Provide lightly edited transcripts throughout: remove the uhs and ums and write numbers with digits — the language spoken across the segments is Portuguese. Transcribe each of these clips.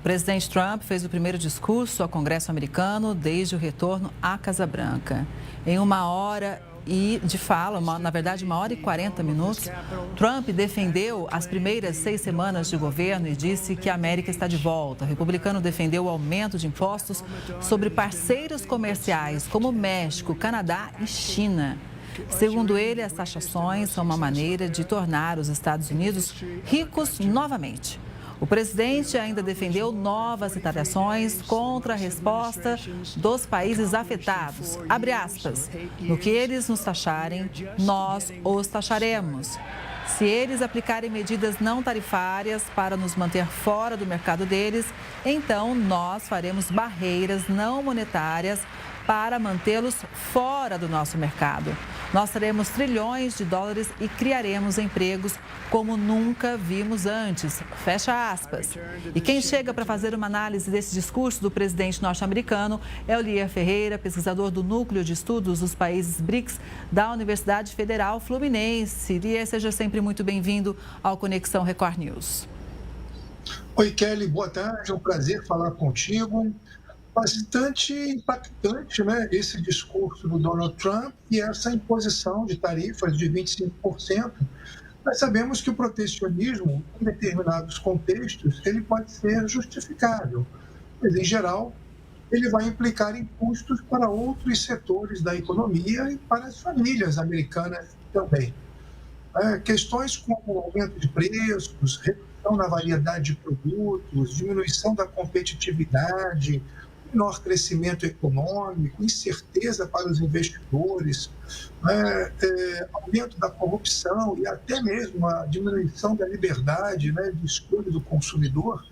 presidente Trump fez o primeiro discurso ao Congresso americano desde o retorno à Casa Branca. Em 1 hora de fala, na verdade 1 hora e 40 minutos, Trump defendeu as primeiras 6 semanas de governo e disse que a América está de volta. O republicano defendeu o aumento de impostos sobre parceiros comerciais como México, Canadá e China. Segundo ele, as taxações são uma maneira de tornar os Estados Unidos ricos novamente. O presidente ainda defendeu novas retaliações contra a resposta dos países afetados. Abre aspas. No que eles nos taxarem, nós os taxaremos. Se eles aplicarem medidas não tarifárias para nos manter fora do mercado deles, então nós faremos barreiras não monetárias para mantê-los fora do nosso mercado. Nós teremos trilhões de dólares e criaremos empregos como nunca vimos antes. Fecha aspas. E quem chega para fazer uma análise desse discurso do presidente norte-americano é o Lier Ferreira, pesquisador do Núcleo de Estudos dos Países BRICS da Universidade Federal Fluminense. Lier, seja sempre muito bem-vindo ao Conexão Record News. Oi, Kelly, boa tarde. É um prazer falar contigo. Bastante impactante, né, esse discurso do Donald Trump e essa imposição de tarifas de 25%. Nós sabemos que o protecionismo, em determinados contextos, ele pode ser justificável, mas, em geral, ele vai implicar em custos para outros setores da economia e para as famílias americanas também. Questões como aumento de preços, redução na variedade de produtos, diminuição da competitividade, menor crescimento econômico, incerteza para os investidores, aumento da corrupção e até mesmo a diminuição da liberdade, de escolha do consumidor,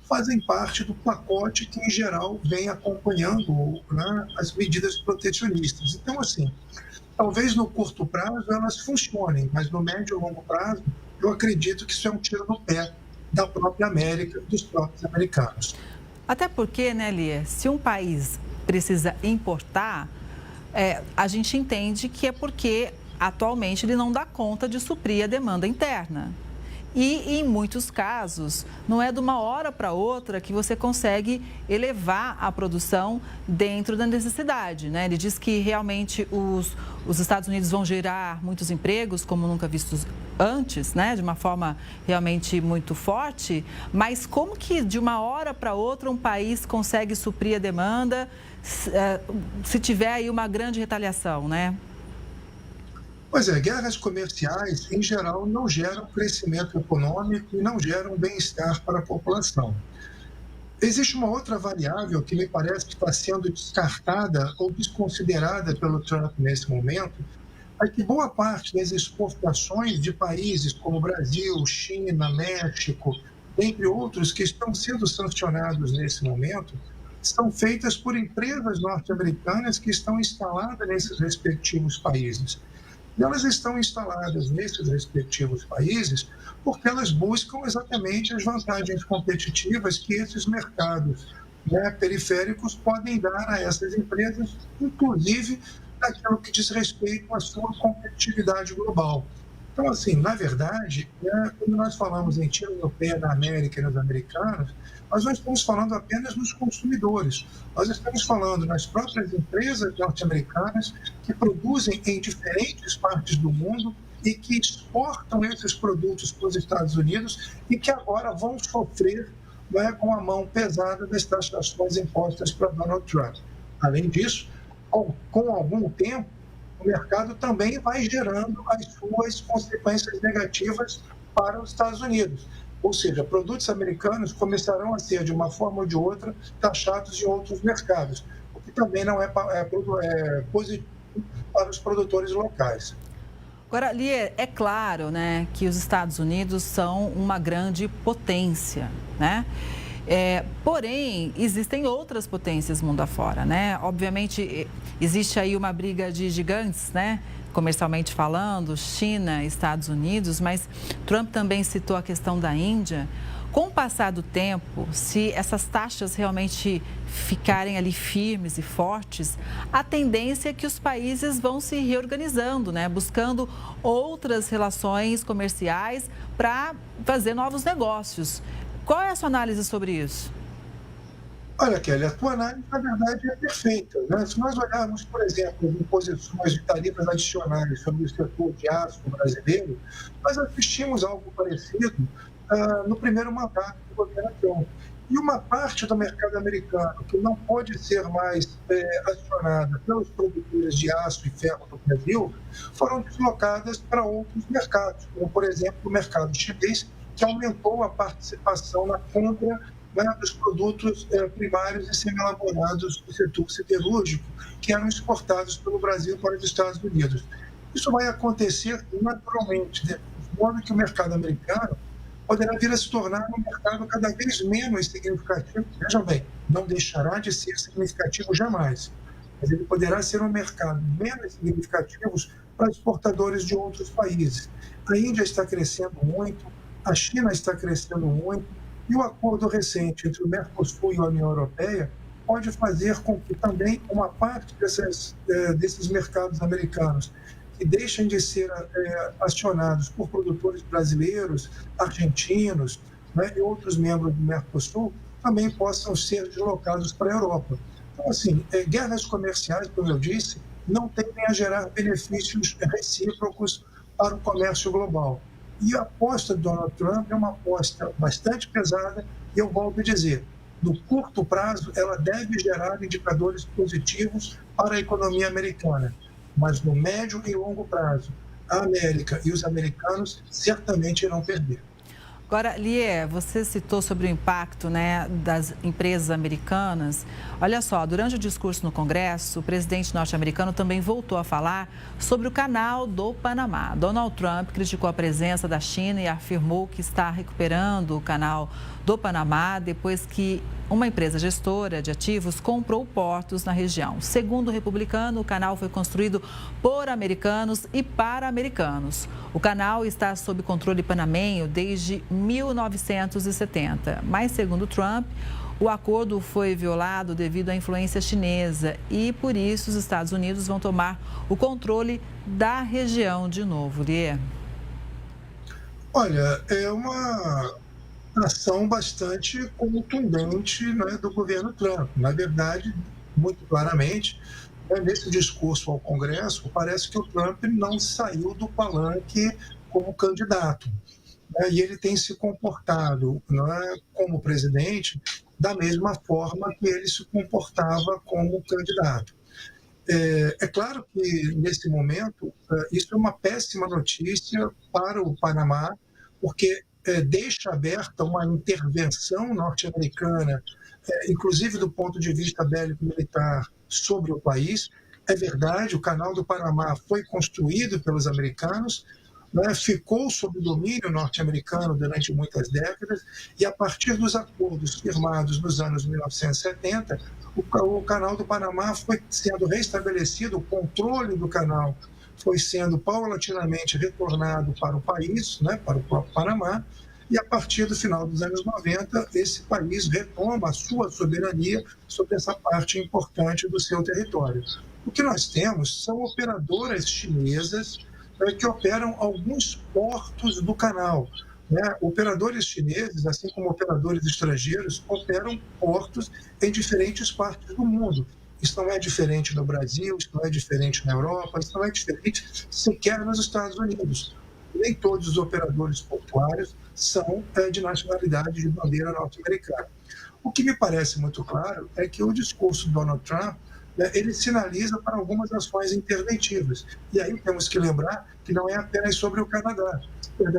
fazem parte do pacote que, em geral, vem acompanhando, as medidas protecionistas. Então, assim, talvez no curto prazo elas funcionem, mas no médio e longo prazo, eu acredito que isso é um tiro no pé da própria América, dos próprios americanos. Até porque, né, Lia, se um país precisa importar, a gente entende que é porque atualmente ele não dá conta de suprir a demanda interna. E, em muitos casos, não é de uma hora para outra que você consegue elevar a produção dentro da necessidade, né? Ele diz que realmente os Estados Unidos vão gerar muitos empregos, como nunca vistos antes, né? De uma forma realmente muito forte. Mas como que, de uma hora para outra, um país consegue suprir a demanda se tiver aí uma grande retaliação, né? Pois é, guerras comerciais, em geral, não geram crescimento econômico e não geram bem-estar para a população. Existe uma outra variável que me parece que está sendo descartada ou desconsiderada pelo Trump nesse momento, é que boa parte das exportações de países como Brasil, China, México, entre outros que estão sendo sancionados nesse momento, são feitas por empresas norte-americanas que estão instaladas nesses respectivos países. E elas estão instaladas nesses respectivos países porque elas buscam exatamente as vantagens competitivas que esses mercados, periféricos podem dar a essas empresas, inclusive naquilo que diz respeito à sua competitividade global. Então, assim, na verdade, quando nós falamos em tiro no pé da América e nos americanos, nós não estamos falando apenas nos consumidores, nós estamos falando nas próprias empresas norte-americanas que produzem em diferentes partes do mundo e que exportam esses produtos para os Estados Unidos e que agora vão sofrer com a mão pesada das taxações impostas para Donald Trump. Além disso, com algum tempo, o mercado também vai gerando as suas consequências negativas para os Estados Unidos. Ou seja, produtos americanos começarão a ser, de uma forma ou de outra, taxados em outros mercados, o que também não é positivo para os produtores locais. Agora, Lier, é claro, né, que os Estados Unidos são uma grande potência, né? Porém, existem outras potências mundo afora, né? Obviamente, existe aí uma briga de gigantes, né? Comercialmente falando, China, Estados Unidos, mas Trump também citou a questão da Índia. Com o passar do tempo, se essas taxas realmente ficarem ali firmes e fortes, a tendência é que os países vão se reorganizando, né? Buscando outras relações comerciais para fazer novos negócios. Qual é a sua análise sobre isso? Olha, Kelly, a tua análise, na verdade, é perfeita, né? Se nós olharmos, por exemplo, as imposições de tarifas adicionais sobre o setor de aço brasileiro, nós assistimos algo parecido no primeiro mandato do governo Trump. E uma parte do mercado americano que não pode ser mais acionada pelos produtores de aço e ferro do Brasil foram deslocadas para outros mercados, como, por exemplo, o mercado chinês, que aumentou a participação na compra, né, dos produtos primários e semi-elaborados do setor siderúrgico, que eram exportados pelo Brasil para os Estados Unidos. Isso vai acontecer naturalmente, de modo que o mercado americano poderá vir a se tornar um mercado cada vez menos significativo. Vejam bem, não deixará de ser significativo jamais, mas ele poderá ser um mercado menos significativo para exportadores de outros países. A Índia está crescendo muito, a China está crescendo muito, e o acordo recente entre o Mercosul e a União Europeia pode fazer com que também uma parte desses mercados americanos que deixem de ser acionados por produtores brasileiros, argentinos, né, e outros membros do Mercosul também possam ser deslocados para a Europa. Então, assim, guerras comerciais, como eu disse, não tendem a gerar benefícios recíprocos para o comércio global. E a aposta do Donald Trump é uma aposta bastante pesada, e eu volto a dizer, no curto prazo, ela deve gerar indicadores positivos para a economia americana, mas no médio e longo prazo, a América e os americanos certamente irão perder. Agora, Lie, você citou sobre o impacto, né, das empresas americanas. Olha só, durante o discurso no Congresso, o presidente norte-americano também voltou a falar sobre o Canal do Panamá. Donald Trump criticou a presença da China e afirmou que está recuperando o Canal do Panamá depois que uma empresa gestora de ativos comprou portos na região. Segundo o republicano, o canal foi construído por americanos e para americanos. O canal está sob controle panamenho desde 1970, mas, segundo Trump, o acordo foi violado devido à influência chinesa e, por isso, os Estados Unidos vão tomar o controle da região de novo. Lie? Olha, é uma ação bastante contundente, né, do governo Trump. Na verdade, muito claramente, né, nesse discurso ao Congresso, parece que o Trump não saiu do palanque como candidato, né, e ele tem se comportado, né, como presidente da mesma forma que ele se comportava como candidato. É claro que, nesse momento, isso é uma péssima notícia para o Panamá, porque deixa aberta uma intervenção norte-americana, inclusive do ponto de vista bélico-militar, sobre o país. É verdade, o Canal do Panamá foi construído pelos americanos, né, ficou sob domínio norte-americano durante muitas décadas, e a partir dos acordos firmados nos anos 1970, o Canal do Panamá foi sendo restabelecido, o controle do canal foi sendo paulatinamente retornado para o país, né, para o próprio Panamá, e a partir do final dos anos 90, esse país retoma a sua soberania sobre essa parte importante do seu território. O que nós temos são operadoras chinesas, né, que operam alguns portos do canal. Né? Operadores chineses, assim como operadores estrangeiros, operam portos em diferentes partes do mundo. Isso não é diferente no Brasil, isso não é diferente na Europa, isso não é diferente sequer nos Estados Unidos. Nem todos os operadores portuários são de nacionalidade de bandeira norte-americana. O que me parece muito claro é que o discurso do Donald Trump, né, ele sinaliza para algumas ações interventivas. E aí temos que lembrar que não é apenas sobre o Canadá,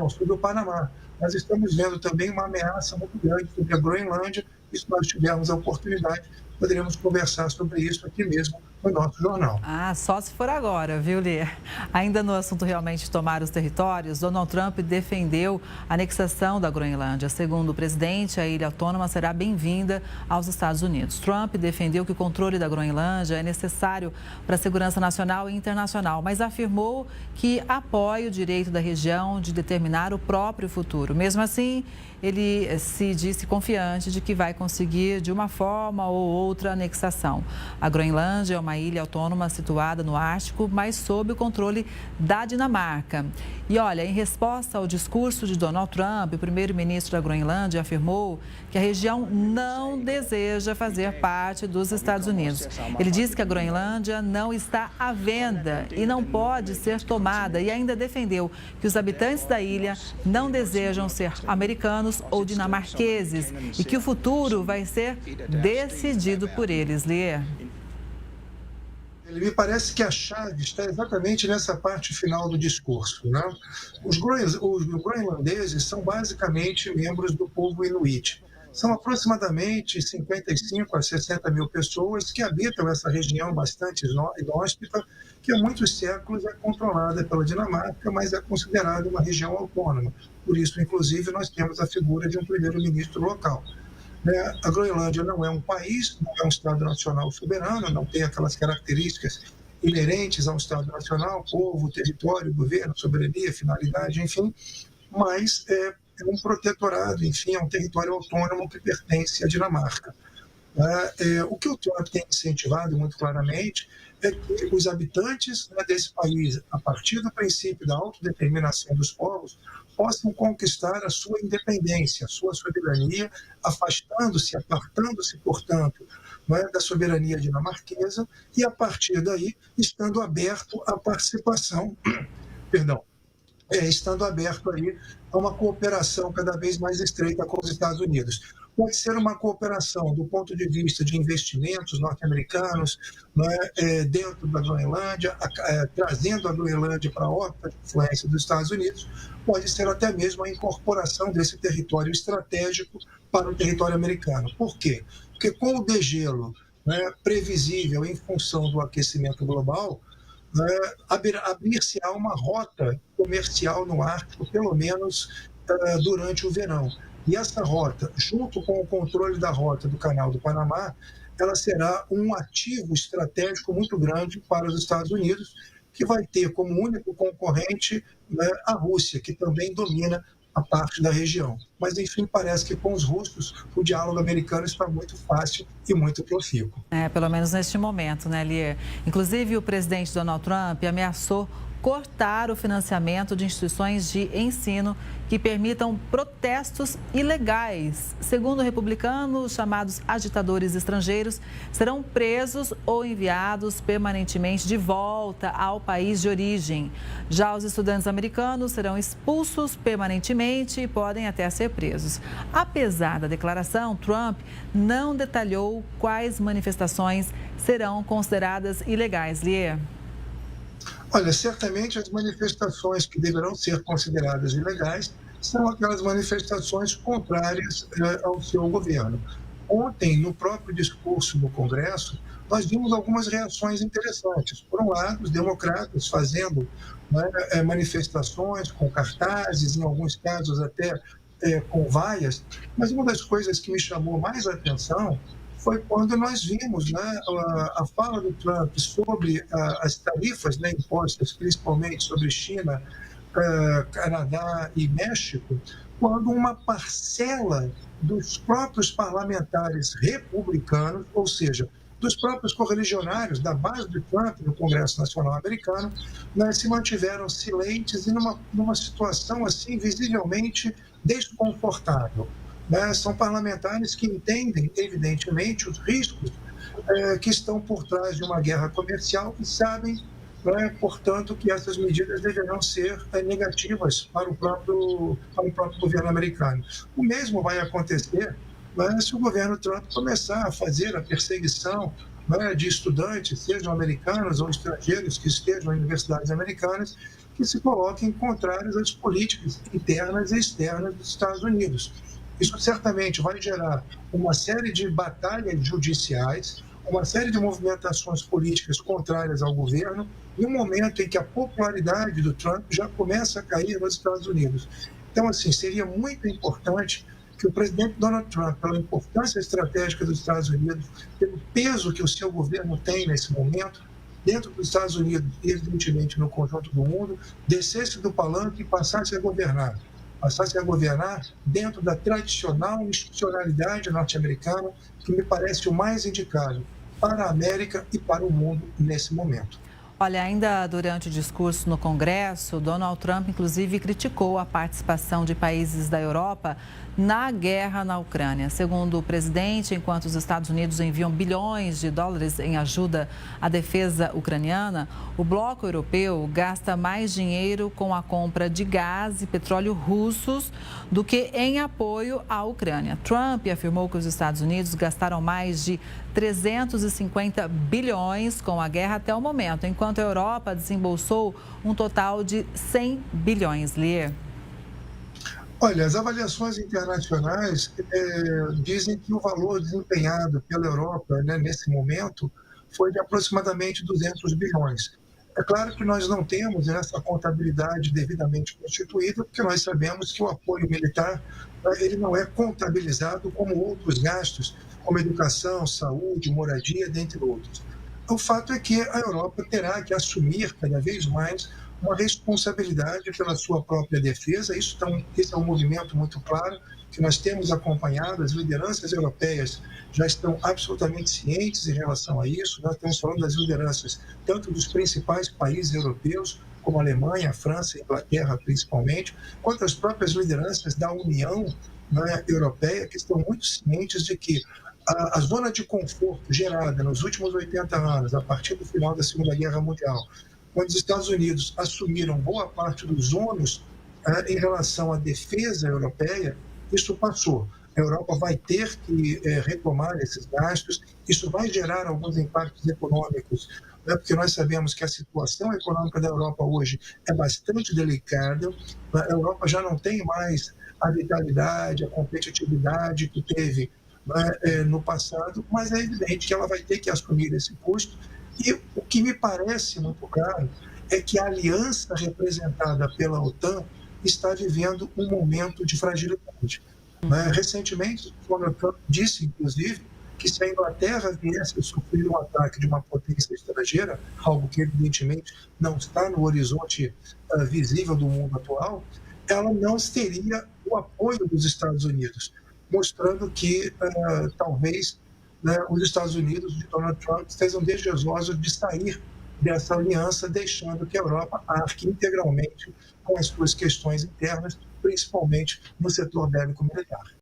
sobre o Panamá. Nós estamos vendo também uma ameaça muito grande sobre a Groenlândia, e se nós tivermos a oportunidade, poderemos conversar sobre isso aqui mesmo no nosso jornal. Ah, só se for agora, viu, Lie? Ainda no assunto realmente tomar os territórios, Donald Trump defendeu a anexação da Groenlândia. Segundo o presidente, a ilha autônoma será bem-vinda aos Estados Unidos. Trump defendeu que o controle da Groenlândia é necessário para a segurança nacional e internacional, mas afirmou que apoia o direito da região de determinar o próprio futuro. Mesmo assim, ele se disse confiante de que vai conseguir, de uma forma ou outra anexação. A Groenlândia é uma ilha autônoma situada no Ártico, mas sob o controle da Dinamarca. E olha, em resposta ao discurso de Donald Trump, o primeiro-ministro da Groenlândia afirmou que a região não deseja fazer parte dos Estados Unidos. Ele disse que a Groenlândia não está à venda e não pode ser tomada e ainda defendeu que os habitantes da ilha não desejam ser americanos ou dinamarqueses e que o futuro vai ser decidido por eles, Lier. Me parece que a chave está exatamente nessa parte final do discurso, né? Os groenlandeses são basicamente membros do povo inuit. São aproximadamente 55 a 60 mil pessoas que habitam essa região bastante inóspita, que há muitos séculos é controlada pela Dinamarca, mas é considerada uma região autônoma. Por isso, inclusive, nós temos a figura de um primeiro-ministro local. A Groenlândia não é um país, não é um Estado nacional soberano, não tem aquelas características inerentes ao Estado nacional, povo, território, governo, soberania, finalidade, enfim, mas é um protetorado, enfim, é um território autônomo que pertence à Dinamarca. O que o Trump tem incentivado muito claramente é que os habitantes desse país, a partir do princípio da autodeterminação dos povos, possam conquistar a sua independência, a sua soberania, apartando-se, portanto, da soberania dinamarquesa e, a partir daí, estando aberto à participação, estando aberto aí a uma cooperação cada vez mais estreita com os Estados Unidos. Pode ser uma cooperação do ponto de vista de investimentos norte-americanos dentro da Groenlândia, trazendo a Groenlândia para a órbita de influência dos Estados Unidos, pode ser até mesmo a incorporação desse território estratégico para o território americano. Por quê? Porque com o degelo previsível em função do aquecimento global, abrir-se-á uma rota comercial no Ártico, pelo menos durante o verão. E essa rota, junto com o controle da rota do Canal do Panamá, ela será um ativo estratégico muito grande para os Estados Unidos, que vai ter como único concorrente a Rússia, que também domina a parte da região. Mas, enfim, parece que com os russos o diálogo americano está muito fácil e muito profícuo. Pelo menos neste momento, né, Lier? Inclusive, o presidente Donald Trump ameaçou cortar o financiamento de instituições de ensino que permitam protestos ilegais. Segundo o republicano, os chamados agitadores estrangeiros serão presos ou enviados permanentemente de volta ao país de origem. Já os estudantes americanos serão expulsos permanentemente e podem até ser presos. Apesar da declaração, Trump não detalhou quais manifestações serão consideradas ilegais. Lier? Olha, certamente as manifestações que deverão ser consideradas ilegais são aquelas manifestações contrárias ao seu governo. Ontem, no próprio discurso no Congresso, nós vimos algumas reações interessantes. Por um lado, os democratas fazendo manifestações com cartazes, em alguns casos até com vaias, mas uma das coisas que me chamou mais a atenção foi quando nós vimos a fala do Trump sobre as tarifas impostas, principalmente sobre China, Canadá e México, quando uma parcela dos próprios parlamentares republicanos, ou seja, dos próprios correligionários da base do Trump no Congresso Nacional Americano, se mantiveram silentes e numa situação assim visivelmente desconfortável. São parlamentares que entendem, evidentemente, os riscos que estão por trás de uma guerra comercial e sabem, portanto, que essas medidas deverão ser negativas para o próprio governo americano. O mesmo vai acontecer se o governo Trump começar a fazer a perseguição de estudantes, sejam americanos ou estrangeiros que estejam em universidades americanas, que se coloquem contrários às políticas internas e externas dos Estados Unidos. Isso certamente vai gerar uma série de batalhas judiciais, uma série de movimentações políticas contrárias ao governo, em um momento em que a popularidade do Trump já começa a cair nos Estados Unidos. Então, assim, seria muito importante que o presidente Donald Trump, pela importância estratégica dos Estados Unidos, pelo peso que o seu governo tem nesse momento, dentro dos Estados Unidos e, evidentemente, no conjunto do mundo, descesse do palanque e passasse a governar. passasse a governar dentro da tradicional institucionalidade norte-americana, que me parece o mais indicado para a América e para o mundo nesse momento. Olha, ainda durante o discurso no Congresso, Donald Trump, inclusive, criticou a participação de países da Europa na guerra na Ucrânia. Segundo o presidente, enquanto os Estados Unidos enviam bilhões de dólares em ajuda à defesa ucraniana, o bloco europeu gasta mais dinheiro com a compra de gás e petróleo russos do que em apoio à Ucrânia. Trump afirmou que os Estados Unidos gastaram mais de 350 bilhões com a guerra até o momento, enquanto a Europa desembolsou um total de 100 bilhões. Lier. Olha, as avaliações internacionais dizem que o valor desempenhado pela Europa, né, nesse momento foi de aproximadamente 200 bilhões. É claro que nós não temos essa contabilidade devidamente constituída, porque nós sabemos que o apoio militar ele não é contabilizado como outros gastos, como educação, saúde, moradia, dentre outros. O fato é que a Europa terá que assumir cada vez mais uma responsabilidade pela sua própria defesa. Esse é um movimento muito claro que nós temos acompanhado. As lideranças europeias já estão absolutamente cientes em relação a isso. Nós estamos falando das lideranças tanto dos principais países europeus, como a Alemanha, a França, a Inglaterra principalmente, quanto as próprias lideranças da União, né, Europeia, que estão muito cientes de que a zona de conforto gerada nos últimos 80 anos, a partir do final da Segunda Guerra Mundial, quando os Estados Unidos assumiram boa parte dos ônus em relação à defesa europeia, isso passou. A Europa vai ter que retomar esses gastos, isso vai gerar alguns impactos econômicos, né, porque nós sabemos que a situação econômica da Europa hoje é bastante delicada, a Europa já não tem mais a vitalidade, a competitividade que teve, né, no passado, mas é evidente que ela vai ter que assumir esse custo. E o que me parece muito claro é que a aliança representada pela OTAN está vivendo um momento de fragilidade. Recentemente, Donald Trump disse, inclusive, que se a Inglaterra viesse a sofrer um ataque de uma potência estrangeira, algo que evidentemente não está no horizonte visível do mundo atual, ela não teria o apoio dos Estados Unidos, mostrando que talvez, né, os Estados Unidos de Donald Trump estejam desejosos de sair dessa aliança, deixando que a Europa arque integralmente com as suas questões internas, principalmente no setor bélico-militar.